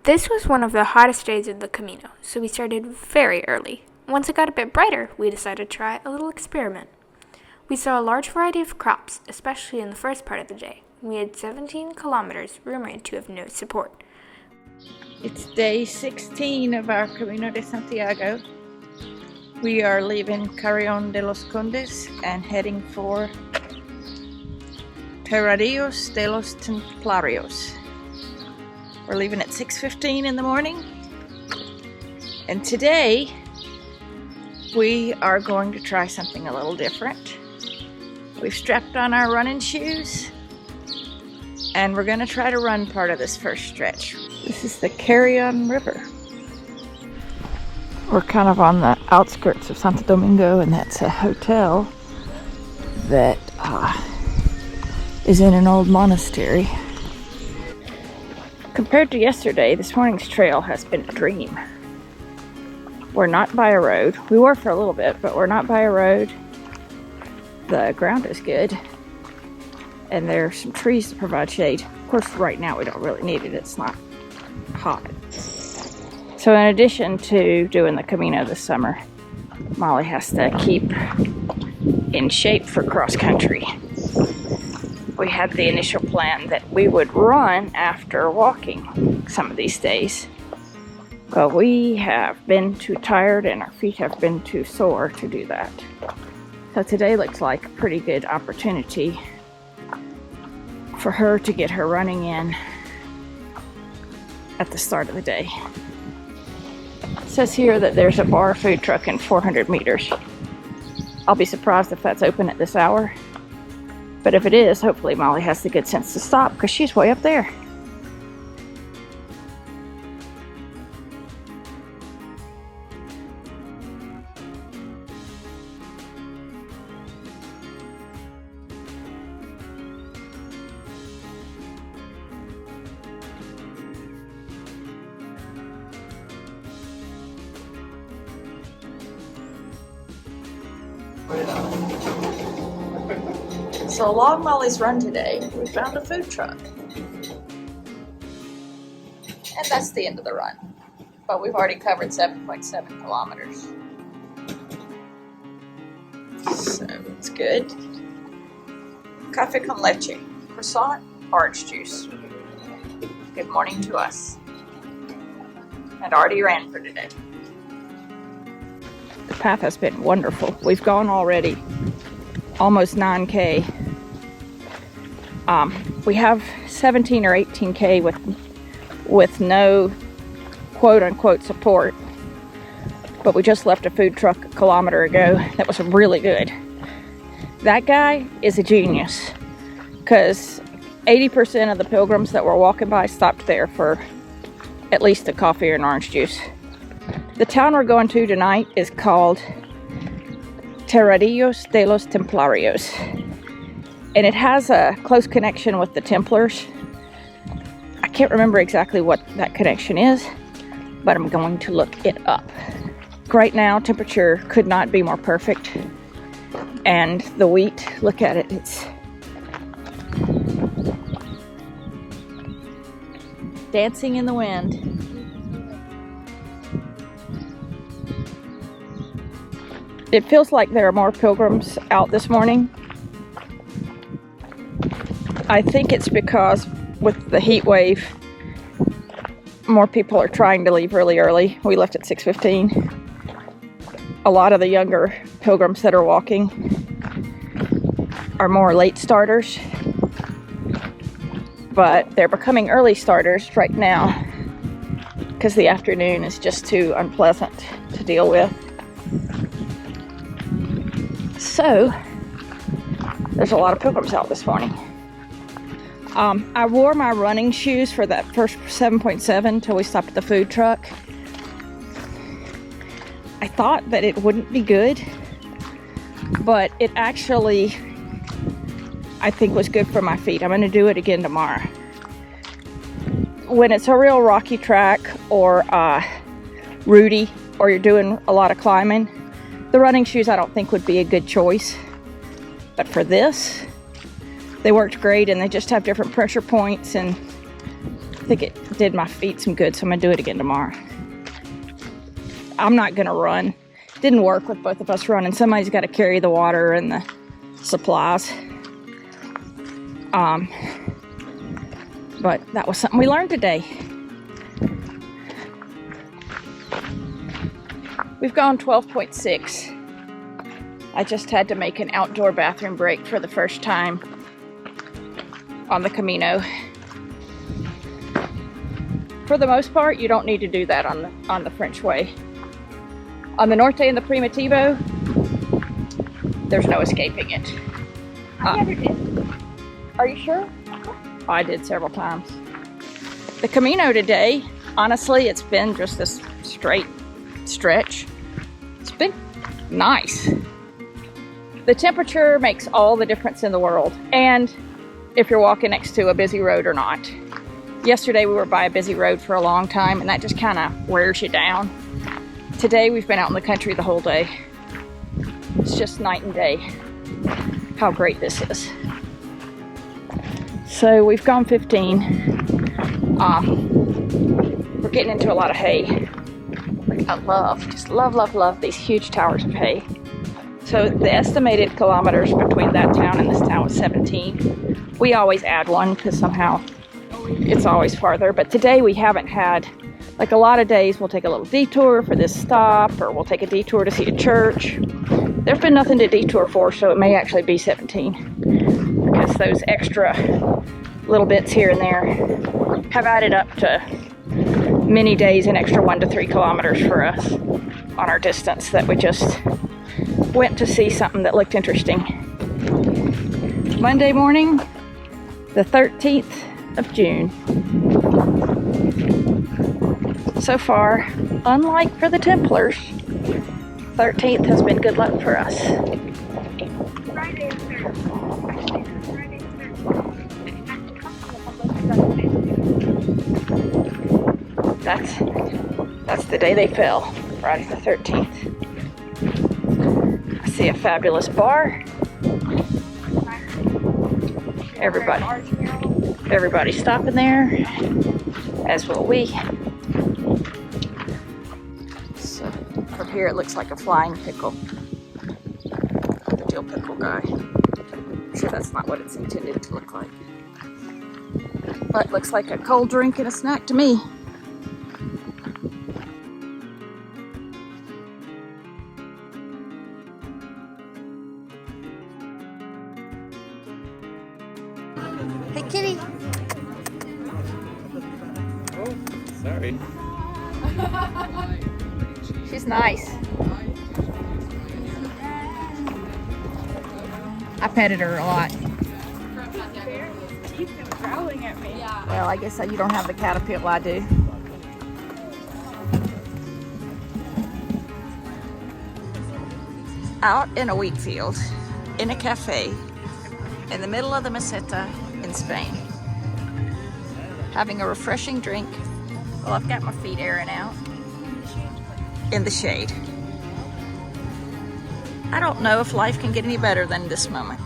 This was one of the hottest days of the Camino, so we started very early. Once it got a bit brighter, we decided to try a little experiment. We saw a large variety of crops, especially in the first part of the day. We had 17 kilometers rumored to have no support. It's day 16 of our Camino de Santiago. We are leaving Carrion de los Condes and heading for Terradillos de los Templarios. We're leaving at 6:15 in the morning, and today we are going to try something a little different. We've strapped on our running shoes and we're going to try to run part of this first stretch. This is the Carrion River. We're kind of on the outskirts of Santo Domingo, and that's a hotel that is in an old monastery. Compared to yesterday, this morning's trail has been a dream. We're not by a road. We were for a little bit, but we're not by a road. The ground is good, and there are some trees to provide shade. Of course, right now we don't really need it. It's not hot. So in addition to doing the Camino this summer, Molly has to keep in shape for cross country. We had the initial plan that we would run after walking some of these days, but we have been too tired and our feet have been too sore to do that. So today looks like a pretty good opportunity for her to get her running in at the start of the day. It says here that there's a bar food truck in 400 meters. I'll be surprised if that's open at this hour. But if it is, hopefully Molly has the good sense to stop because she's way up there. So along Molly's run today, we found a food truck. And that's the end of the run. But we've already covered 7.7 kilometers. So it's good. Café con leche, croissant, orange juice. Good morning to us. And already ran for today. The path has been wonderful. We've gone already almost 9K. We have 17 or 18K with no quote-unquote support, but we just left a food truck a kilometer ago that was really good. That guy is a genius, because 80% of the pilgrims that were walking by stopped there for at least a coffee or an orange juice. The town we're going to tonight is called Terradillos de los Templarios, and it has a close connection with the Templars. I can't remember exactly what that connection is, but I'm going to look it up. Right now, temperature could not be more perfect, and the wheat, look at it, it's dancing in the wind. It feels like there are more pilgrims out this morning. I think it's because with the heat wave, more people are trying to leave really early. We left at 6:15. A lot of the younger pilgrims that are walking are more late starters, but they're becoming early starters right now because the afternoon is just too unpleasant to deal with. So, there's a lot of pilgrims out this morning. I wore my running shoes for that first 7.7 till we stopped at the food truck. I thought that it wouldn't be good, but it actually, I think, was good for my feet. I'm going to do it again tomorrow. When it's a real rocky track or rooty, or you're doing a lot of climbing, the running shoes I don't think would be a good choice. But for this, they worked great, and they just have different pressure points, and I think it did my feet some good, so I'm gonna do it again tomorrow. I'm not gonna run. Didn't work with both of us running. Somebody's got to carry the water and the supplies. But that was something we learned today. We've gone 12.6. I just had to make an outdoor bathroom break for the first time on the Camino. For the most part, you don't need to do that on the French way. On the Norte and the Primitivo, there's no escaping it. I never did. Are you sure? I did several times. The Camino today, honestly, it's been just this straight stretch. It's been nice. The temperature makes all the difference in the world, and if you're walking next to a busy road or not. Yesterday we were by a busy road for a long time, and that just kind of wears you down. Today we've been out in the country the whole day. It's just night and day how great this is. So we've gone 15. We're getting into a lot of hay. I love these huge towers of hay. So the estimated kilometers between that town and this town was 17. We always add one because somehow it's always farther. But today we haven't had, like a lot of days we'll take a little detour for this stop, or we'll take a detour to see a church. There's been nothing to detour for, so it may actually be 17. Because those extra little bits here and there have added up to many days, an extra 1 to 3 kilometers for us on our distance that we just went to see something that looked interesting. Monday morning, the 13th of June. So far, unlike for the Templars, 13th has been good luck for us. That's the day they fell, Friday the 13th. I see a fabulous bar. Everybody's stopping there, as will we. So from here it looks like a flying pickle. The dill pickle guy. I'm sure that's not what it's intended to look like. But looks like a cold drink and a snack to me. Hey, kitty. Oh, sorry. She's nice. I petted her a lot. She's been growling at me. Well, I guess you don't have the caterpillar I do. Out in a wheat field, in a cafe, in the middle of the Meseta in Spain, having a refreshing drink. Well, I've got my feet airing out in the shade. I don't know if life can get any better than this moment.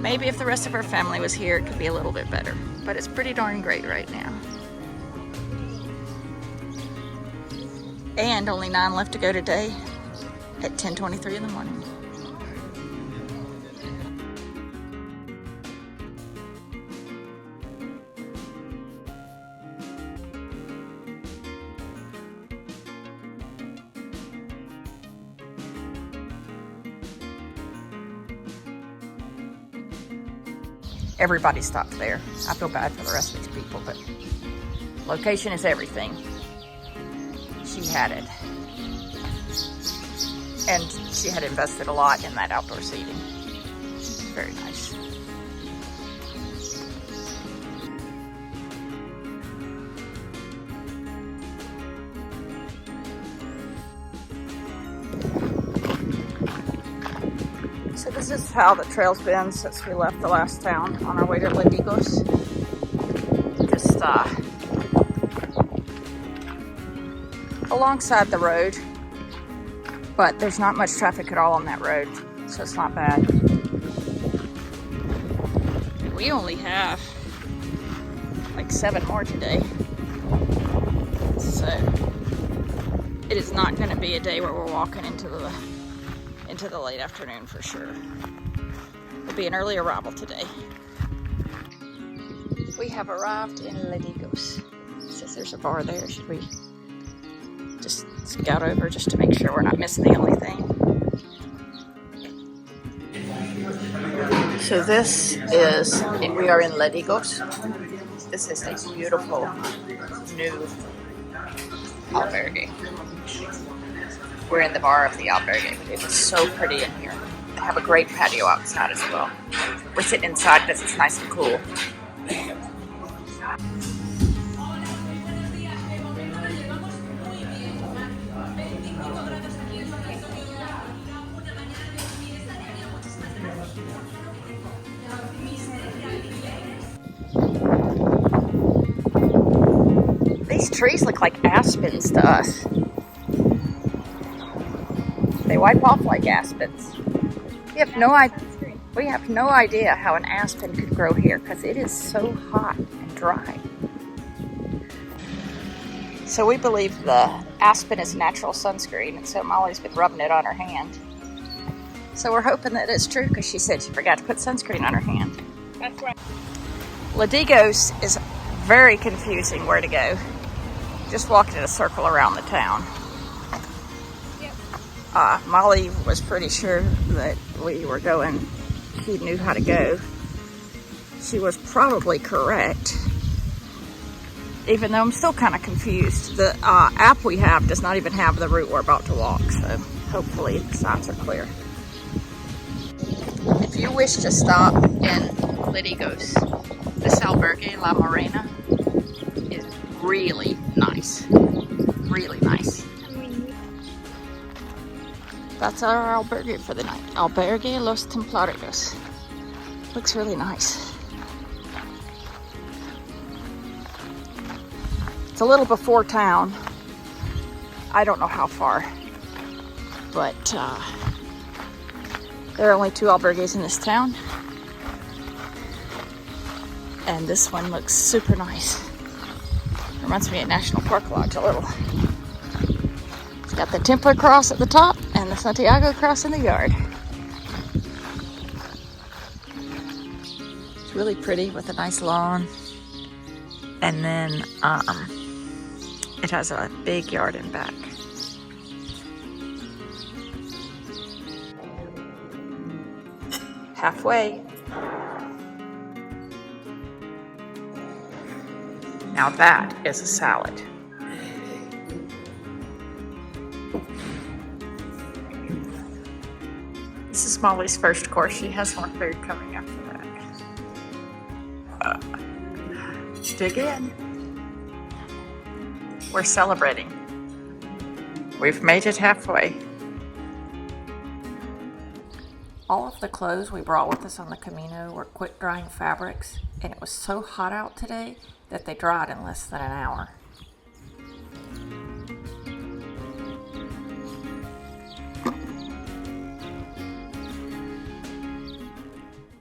Maybe if the rest of our family was here, it could be a little bit better, but it's pretty darn great right now. And only 9 left to go today at 10:23 in the morning. Everybody stopped there. I feel bad for the rest of these people, but location is everything. She had it. And she had invested a lot in that outdoor seating. Very nice. So this is how the trail's been since we left the last town on our way to Terradillos. Just alongside the road, but there's not much traffic at all on that road, so it's not bad. we only have like 7 more today. So it is not going to be a day where we're walking into the late afternoon for sure. It'll be an early arrival today. We have arrived in Terradillos. It says there's a bar there. Should we just scout over just to make sure we're not missing the only thing? So this is, we are in Terradillos. This is a beautiful new albergue. We're in the bar of the albergue. It is so pretty in here. They have a great patio outside as well. We're sitting inside because it's nice and cool. These trees look like aspens to us. They wipe off like aspens. We have no idea how an aspen could grow here because it is so hot and dry. So we believe the aspen is natural sunscreen, and so Molly's been rubbing it on her hand. So we're hoping that it's true because she said she forgot to put sunscreen on her hand. That's right. Terradillos is very confusing where to go. Just walking in a circle around the town. Molly was pretty sure that we were going, she knew how to go. She was probably correct, even though I'm still kind of confused. The app we have does not even have the route we're about to walk, so hopefully the signs are clear. If you wish to stop in Terradillos, this albergue, La Morena, is really nice. Really nice. That's our albergue for the night. Albergue Los Templarios. Looks really nice. It's a little before town. I don't know how far, but there are only 2 albergues in this town. And this one looks super nice. Reminds me of National Park Lodge a little. It's got the Templar cross at the top and the Santiago cross in the yard. It's really pretty with a nice lawn. And then it has a big yard in back. Halfway. Now that is a salad. This is Molly's first course. She has more food coming after that. Dig in. We're celebrating. We've made it halfway. All of the clothes we brought with us on the Camino were quick drying fabrics, and it was so hot out today that they dried in less than an hour.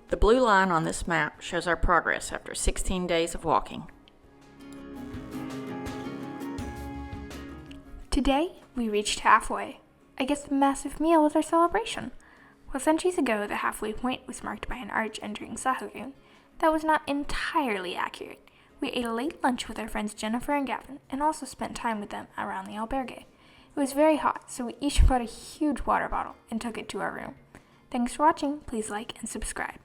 The blue line on this map shows our progress after 16 days of walking. Today, we reached halfway. I guess the massive meal was our celebration. Well, centuries ago, the halfway point was marked by an arch entering Sahagún. That was not entirely accurate. We ate a late lunch with our friends Jennifer and Gavin, and also spent time with them around the albergue. It was very hot, so we each bought a huge water bottle and took it to our room. Thanks for watching. Please like and subscribe.